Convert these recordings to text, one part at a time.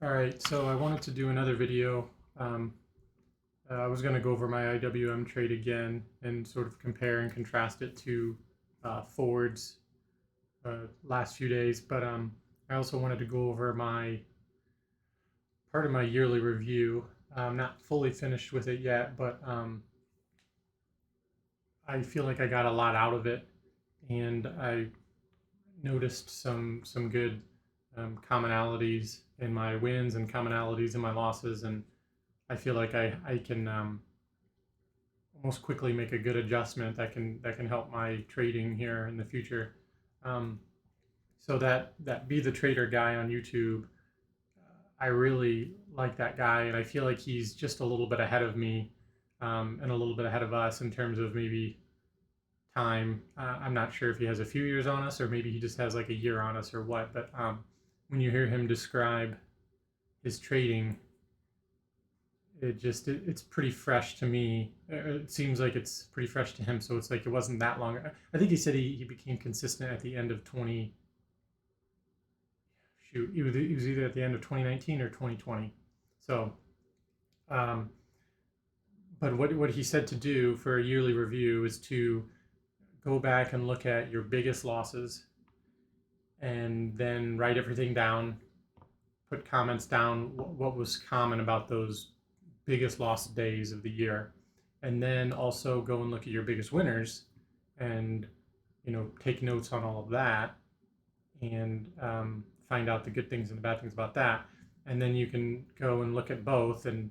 All right, so I wanted to do another video. I was going to go over my IWM trade again and sort of compare and contrast it to Ford's last few days, but I also wanted to go over my part of my yearly review. I'm not fully finished with it yet, but I feel like I got a lot out of it, and I noticed some good commonalities in my wins and commonalities in my losses, and I feel like I can almost quickly make a good adjustment that can help my trading here in the future. Um, so that Be the Trader guy on YouTube, I really like that guy, and I feel like he's just a little bit ahead of me, and a little bit ahead of us in terms of maybe time. I'm not sure if he has a few years on us or maybe he just has like a year on us or what. But when you hear him describe his trading, it's pretty fresh to me. It seems like it's pretty fresh to him, so it's like it wasn't that long. I think he said he became consistent at the end of 20 shoot he was either at the end of 2019 or 2020. So um, but what he said to do for a yearly review is to go back and look at your biggest losses and then write everything down, put comments down, what was common about those biggest loss days of the year, and then also go and look at your biggest winners and take notes on all of that and find out the good things and the bad things about that. And then you can go and look at both and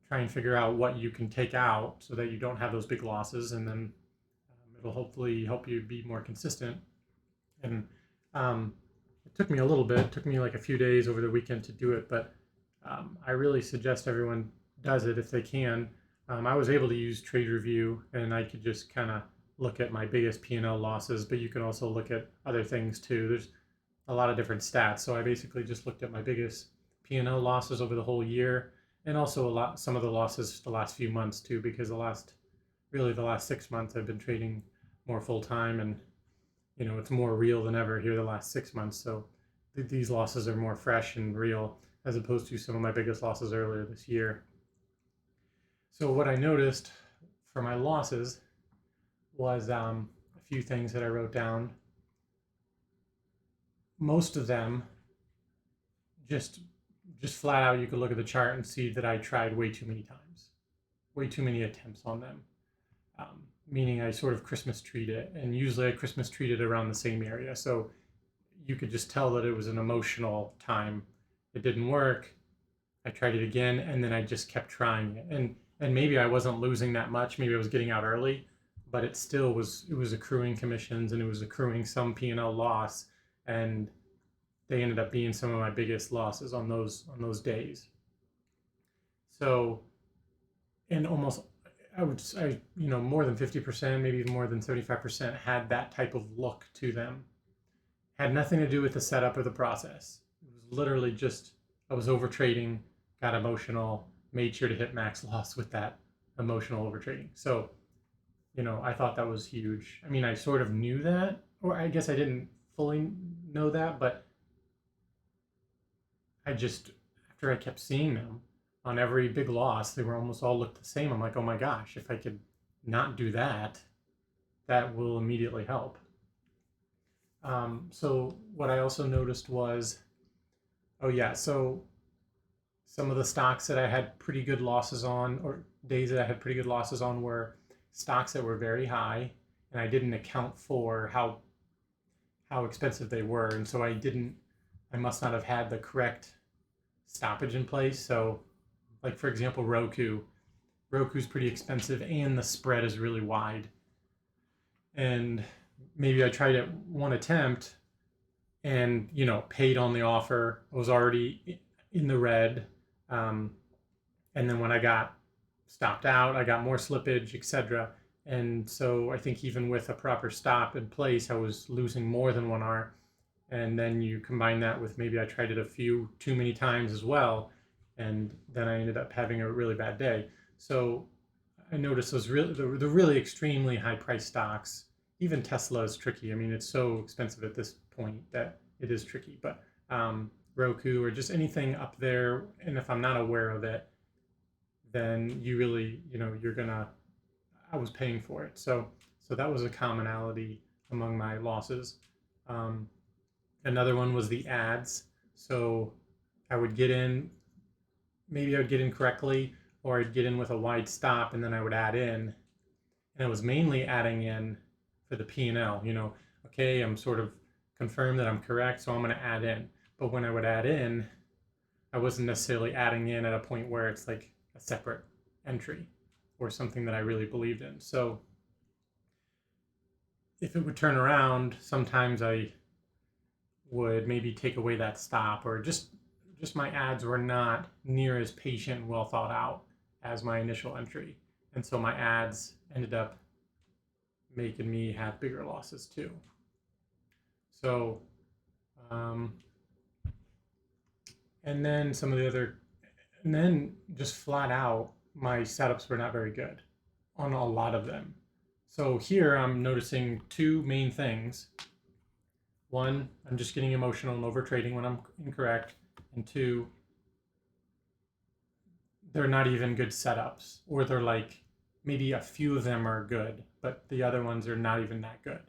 try and figure out what you can take out so that you don't have those big losses. And then it'll hopefully help you be more consistent. And it took me a little bit, it took me like a few days over the weekend to do it, but I really suggest everyone does it if they can. I was able to use Trade Review, and I could just kind of look at my biggest P&L losses, but you can also look at other things too. There's a lot of different stats. So I basically just looked at my biggest P&L losses over the whole year, and also some of the losses the last few months too, because the last 6 months I've been trading more full time, and it's more real than ever here the last 6 months. So these losses are more fresh and real as opposed to some of my biggest losses earlier this year. So what I noticed for my losses was a few things that I wrote down. Most of them just just flat out, you could look at the chart and see that I tried way too many times, way too many attempts on them. Meaning I sort of Christmas treated it, and usually I Christmas treated around the same area. So you could just tell that it was an emotional time. It didn't work. I tried it again, and then I just kept trying it. And maybe I wasn't losing that much. Maybe I was getting out early, but it was accruing commissions and it was accruing some P&L loss, and they ended up being some of my biggest losses on those days. So, and almost more than 50%, maybe even more than 75% had that type of look to them. Had nothing to do with the setup or the process. It was literally just I was over trading, got emotional, made sure to hit max loss with that emotional over trading. So, I thought that was huge. I mean, I sort of knew that, or I guess I didn't fully know that, but I just, after I kept seeing them on every big loss, they were almost all looked the same. I'm like, oh my gosh, if I could not do that, that will immediately help. So what I also noticed was, oh yeah, so some of the stocks that I had pretty good losses on, or days that I had pretty good losses on, were stocks that were very high, and I didn't account for how expensive they were, and so I must not have had the correct stoppage in place. So, like for example, Roku's pretty expensive, and the spread is really wide, and maybe I tried it one attempt and paid on the offer. I was already in the red, um, and then when I got stopped out, I got more slippage, etc. And so I think even with a proper stop in place, I was losing more than 1 hour. And then you combine that with maybe I tried it a few too many times as well, and then I ended up having a really bad day. So I noticed the really extremely high price stocks. Even Tesla is tricky. I mean, it's so expensive at this point that it is tricky. But Roku, or just anything up there. And if I'm not aware of it, then you really, I was paying for it. So that was a commonality among my losses. Um, Another one was the ads. So I would get in, maybe I would get in correctly, or I'd get in with a wide stop, and then I would add in. And it was mainly adding in for the P&L. Okay, I'm sort of confirmed that I'm correct, so I'm going to add in. But when I would add in, I wasn't necessarily adding in at a point where it's like a separate entry or something that I really believed in. So if it would turn around, sometimes I would maybe take away that stop, or just my ads were not near as patient and well thought out as my initial entry. And so my ads ended up making me have bigger losses too. So, and then just flat out, my setups were not very good on a lot of them. So here I'm noticing two main things. One, I'm just getting emotional and over trading when I'm incorrect. And two, they're not even good setups, or they're like, maybe a few of them are good, but the other ones are not even that good.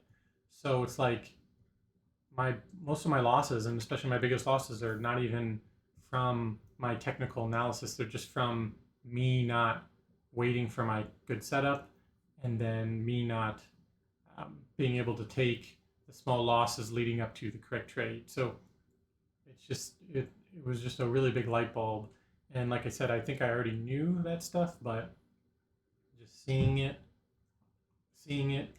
So it's like most of my losses, and especially my biggest losses, are not even from my technical analysis. They're just from me not waiting for my good setup, and then me not being able to take the small losses leading up to the correct trade. So it was just a really big light bulb. And like I said, I think I already knew that stuff, but just seeing it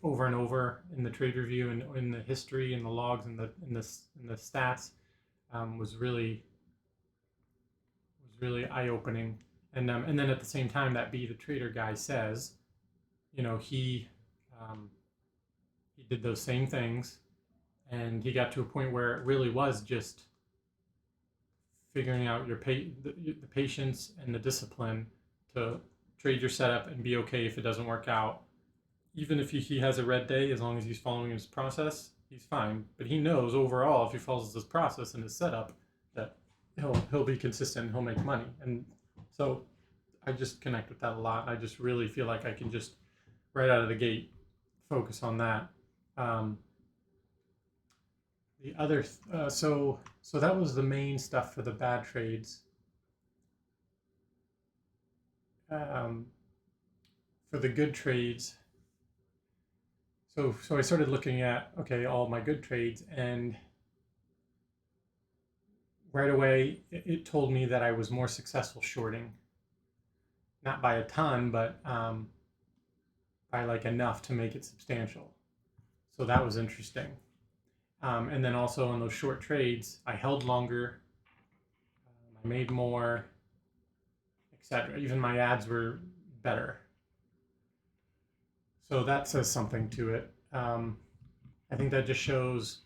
over and over in the trade review and in the history and the logs and the stats was really eye opening. And then at the same time, that Be the Trader guy says, he did those same things, and he got to a point where it really was just figuring out the patience and the discipline to trade your setup and be okay if it doesn't work out. Even if he has a red day, as long as he's following his process, he's fine. But he knows overall, if he follows his process and his setup, that he'll be consistent, he'll make money. And so I just connect with that a lot. I just really feel like I can just right out of the gate focus on that. The other so that was the main stuff for the bad trades. For the good trades, so I started looking at, okay, all my good trades, and right away it told me that I was more successful shorting, not by a ton, but by like enough to make it substantial. So that was interesting. And then also on those short trades, I held longer, I made more, etc. Even my ads were better. So that says something to it. I think that just shows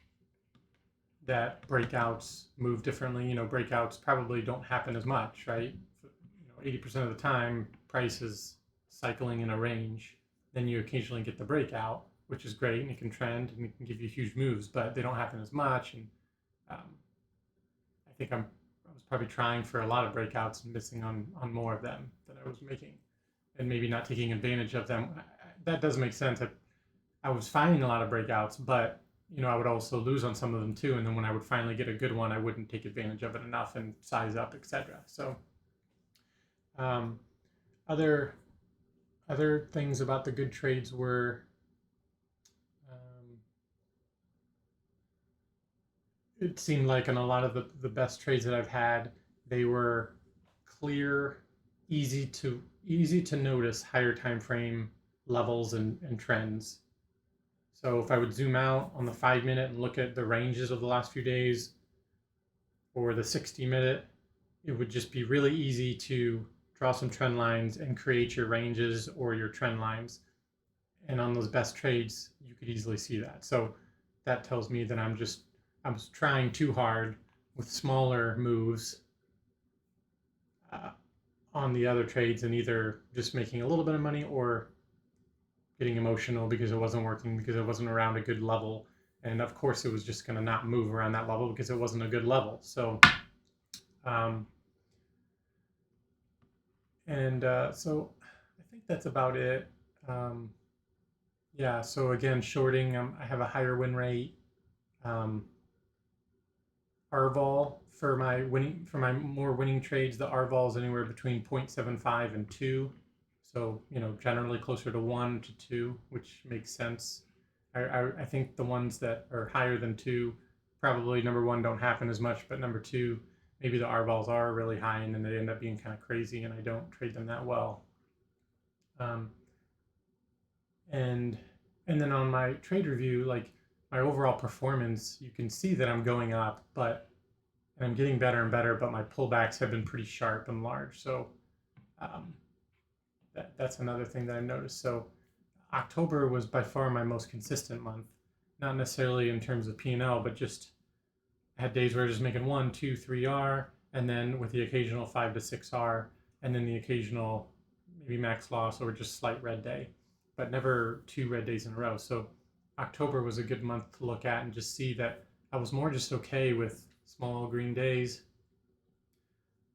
that breakouts move differently. Breakouts probably don't happen as much, right? 80% of the time, price is cycling in a range. Then you occasionally get the breakout, which is great, and it can trend and it can give you huge moves, but they don't happen as much. And I think I was probably trying for a lot of breakouts and missing on more of them than I was making, and maybe not taking advantage of them. That does make sense. I was finding a lot of breakouts, but I would also lose on some of them too. And then when I would finally get a good one, I wouldn't take advantage of it enough and size up, etc. So other things about the good trades were it seemed like in a lot of the best trades that I've had, they were clear, easy to notice higher time frame levels and trends. So if I would zoom out on the 5-minute and look at the ranges of the last few days, or the 60-minute, it would just be really easy to draw some trend lines and create your ranges or your trend lines. And on those best trades, you could easily see that. So that tells me that I'm trying too hard with smaller moves on the other trades, and either just making a little bit of money or getting emotional because it wasn't working, because it wasn't around a good level. And of course, it was just going to not move around that level because it wasn't a good level. So Um, and so I think that's about it. Um, yeah. So again, shorting, I have a higher win rate. Um, RVOL for my more winning trades, the RVOL is anywhere between 0.75 and 2. So, generally closer to 1 to 2, which makes sense. I think the ones that are higher than 2, probably number one, don't happen as much, but number two, maybe the RVOLs are really high and then they end up being kind of crazy and I don't trade them that well. Um, and and then on my trade review, like my overall performance, you can see that I'm going up, but and I'm getting better and better, but my pullbacks have been pretty sharp and large. So um, that's another thing that I noticed. So October was by far my most consistent month, not necessarily in terms of P&L, but just I had days where I was just making 1, 2, 3R, and then with the occasional 5 to 6R, and then the occasional maybe max loss or just slight red day, but never 2 red days in a row. So October was a good month to look at and just see that I was more just okay with small green days,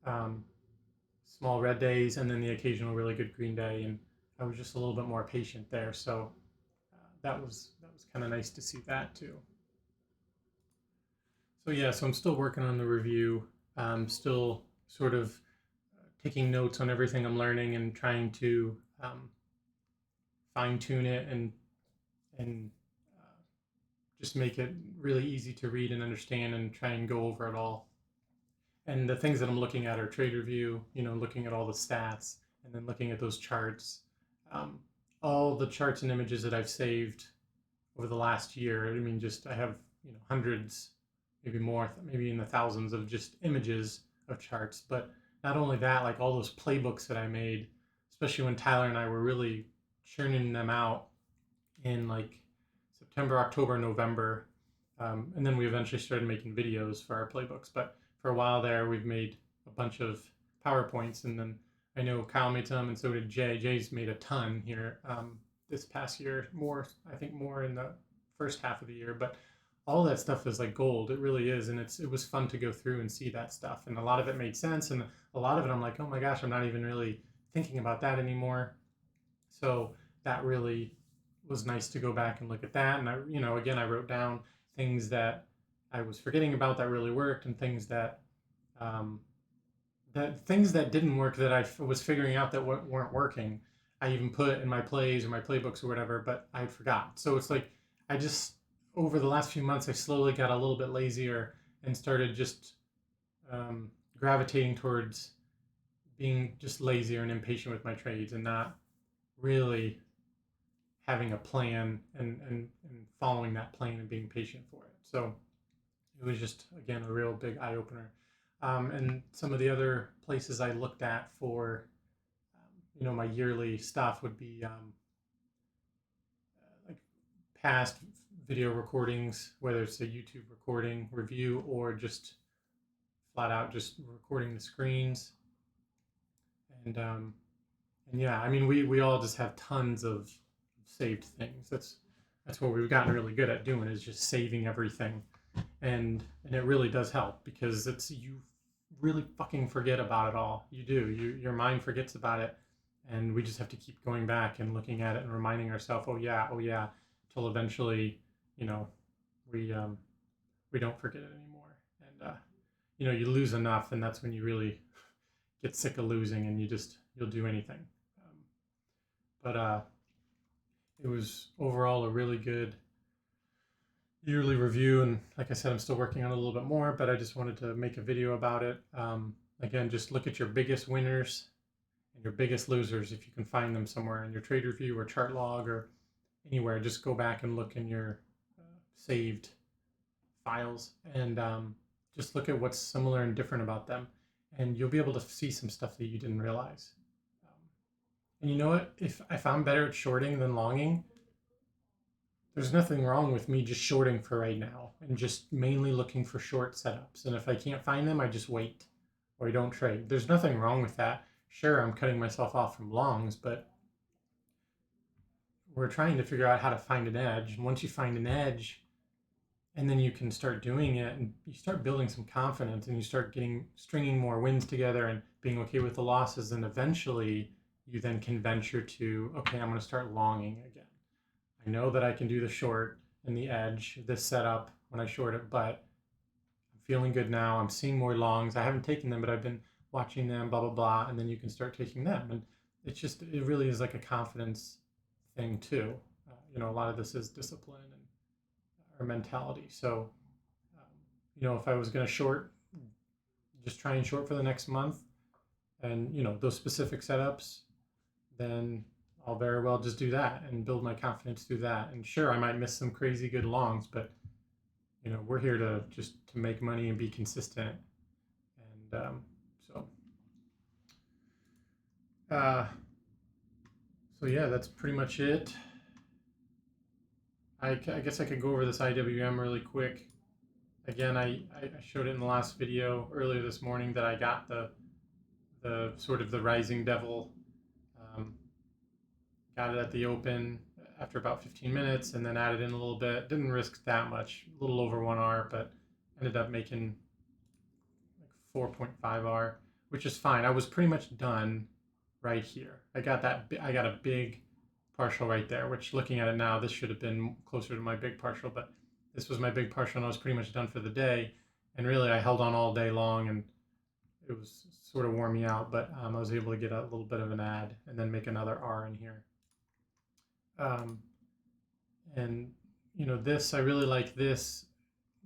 um, small red days, and then the occasional really good green day. And I was just a little bit more patient there. So that was kind of nice to see that too. So yeah, so I'm still working on the review. Still sort of taking notes on everything I'm learning and trying to fine tune it and just make it really easy to read and understand and try and go over it all. And the things that I'm looking at are trade review, looking at all the stats and then looking at those charts. Um, all the charts and images that I've saved over the last year. I mean, just I have hundreds, maybe more, maybe in the thousands of just images of charts. But not only that, like all those playbooks that I made, especially when Tyler and I were really churning them out in like September, October, November. And then we eventually started making videos for our playbooks. But for a while there, we've made a bunch of PowerPoints. And then I know Kyle made some, and so did Jay. Jay's made a ton here this past year, I think more in the first half of the year. But all that stuff is like gold. It really is. And it was fun to go through and see that stuff. And a lot of it made sense. And a lot of it, I'm like, oh my gosh, I'm not even really thinking about that anymore. So that really was nice to go back and look at that. And again, I wrote down things that I was forgetting about that really worked, and things um, that didn't work that I was figuring out that weren't working. I even put in my plays or my playbooks or whatever, but I forgot. So it's like I just over the last few months, I slowly got a little bit lazier and started just gravitating towards being just lazier and impatient with my trades and not really having a plan and following that plan and being patient for it. So it was just, again, a real big eye opener. And some of the other places I looked at for, my yearly stuff would be like past video recordings, whether it's a YouTube recording review or just flat out just recording the screens. And yeah, I mean, we all just have tons of saved things. That's what we've gotten really good at doing, is just saving everything, and it really does help because you really fucking forget about it all. You do. Your mind forgets about it, and we just have to keep going back and looking at it and reminding ourselves, oh yeah, till eventually, you know, we don't forget it anymore. And you lose enough, and that's when you really get sick of losing, and you'll do anything. But it was overall a really good yearly review, and like I said, I'm still working on it a little bit more, but I just wanted to make a video about it. Again, just look at your biggest winners and your biggest losers if you can find them somewhere in your trade review or chart log or anywhere. Just go back and look in your saved files and just look at what's similar and different about them, and you'll be able to see some stuff that you didn't realize. And you know what? If I'm better at shorting than longing, there's nothing wrong with me just shorting for right now and just mainly looking for short setups. And if I can't find them, I just wait or I don't trade. There's nothing wrong with that. Sure, I'm cutting myself off from longs, but we're trying to figure out how to find an edge. And once you find an edge and then you can start doing it, and you start building some confidence, and you start stringing more wins together and being okay with the losses, and eventually you then can venture to, okay, I'm going to start longing again. I know that I can do the short and the edge, this setup when I short it, but I'm feeling good now. I'm seeing more longs. I haven't taken them, but I've been watching them, blah, blah, blah. And then you can start taking them. And it really is like a confidence thing too. A lot of this is discipline and our mentality. So, if I was going to short, just try and short for the next month and, those specific setups, then I'll very well just do that and build my confidence through that. And sure, I might miss some crazy good longs, but we're here to make money and be consistent. And so yeah, that's pretty much it. I guess I could go over this IWM really quick. Again, I showed it in the last video earlier this morning that I got the sort of the Rising Devil. Got it at the open after about 15 minutes and then added in a little bit. Didn't risk that much, a little over 1R, but ended up making like 4.5R, which is fine. I was pretty much done right here. I got a big partial right there, which looking at it now, this should have been closer to my big partial, but this was my big partial and I was pretty much done for the day. And really I held on all day long and it was sort of wore me out, but I was able to get a little bit of an add and then make another R in here. And this, I really like this.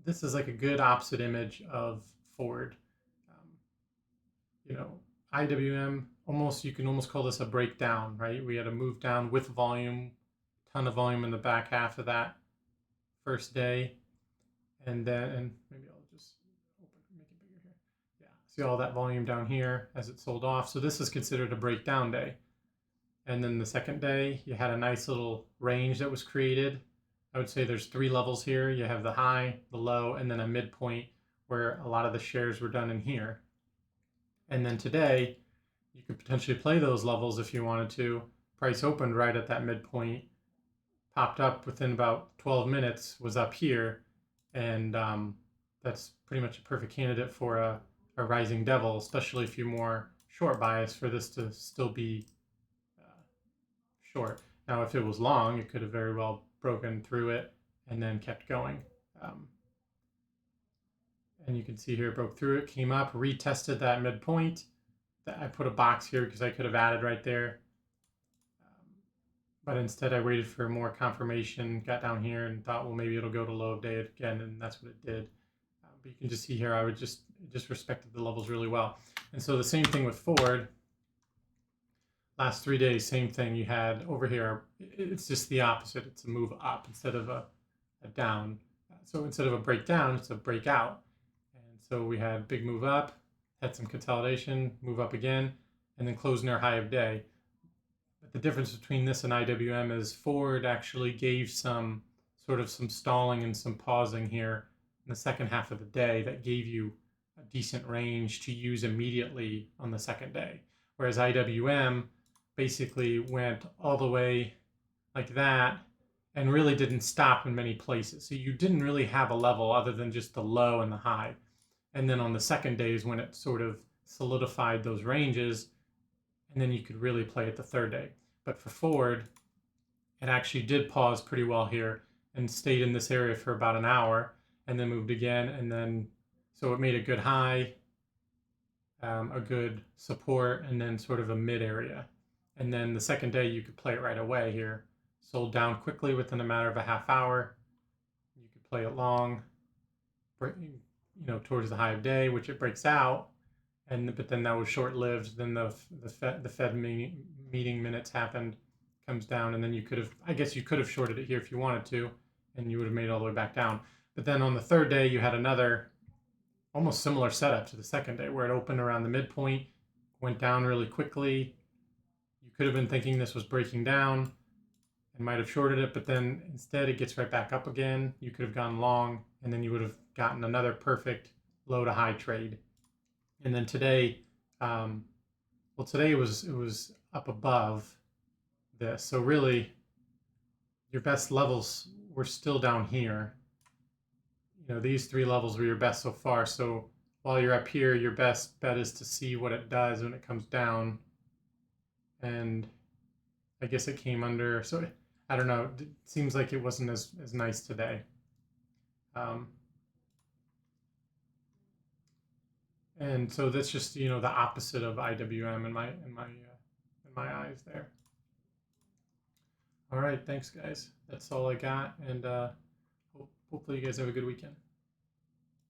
This is like a good opposite image of Ford. IWM, you can almost call this a breakdown, right? We had a move down with volume, ton of volume in the back half of that first day. And maybe I'll just make it bigger here. Yeah, see all that volume down here as it sold off. So this is considered a breakdown day. And then the second day, you had a nice little range that was created. I would say there's 3 levels here. You have the high, the low, and then a midpoint where a lot of the shares were done in here. And then today, you could potentially play those levels if you wanted to. Price opened right at that midpoint, popped up within about 12 minutes, was up here, and that's pretty much a perfect candidate for a Rising Devil, especially if you're more short bias for this to still be short. Now, if it was long, it could have very well broken through it and then kept going. And you can see here, it broke through it, came up, retested that midpoint. I put a box here because I could have added right there. But instead I waited for more confirmation, got down here and thought, well, maybe it'll go to low of day again, and that's what it did. But you can just see here, I would just respected the levels really well. And so the same thing with Ford. Last 3 days, same thing. You had over here, it's just the opposite. It's a move up instead of a down. So instead of a breakdown, it's a breakout. And so we had big move up, had some consolidation, move up again, and then close near high of day. But the difference between this and IWM is Ford actually gave some stalling and some pausing here in the second half of the day that gave you a decent range to use immediately on the second day. Whereas IWM basically went all the way like that and really didn't stop in many places. So you didn't really have a level other than just the low and the high. And then on the second day is when it sort of solidified those ranges, and then you could really play it the third day. But for Ford, it actually did pause pretty well here and stayed in this area for about an hour and then moved again. And then, so it made a good high, a good support, and then sort of a mid area. And then the second day, you could play it right away here. Sold down quickly within a matter of a half hour. You could play it long, towards the high of day, which it breaks out. But then that was short-lived. Then the Fed meeting minutes happened, comes down, and then you could have shorted it here if you wanted to, and you would have made it all the way back down. But then on the third day, you had another almost similar setup to the second day, where it opened around the midpoint, went down really quickly. You could have been thinking this was breaking down and might have shorted it, but then instead it gets right back up again. You could have gone long, and then you would have gotten another perfect low to high trade. And then today, today it was up above this. So really, your best levels were still down here. these three levels were your best so far. So while you're up here, your best bet is to see what it does when it comes down. And I guess it came under, so I don't know. It seems like it wasn't as nice today. And so that's just the opposite of IWM in my eyes there. All right, thanks guys. That's all I got, and hopefully you guys have a good weekend.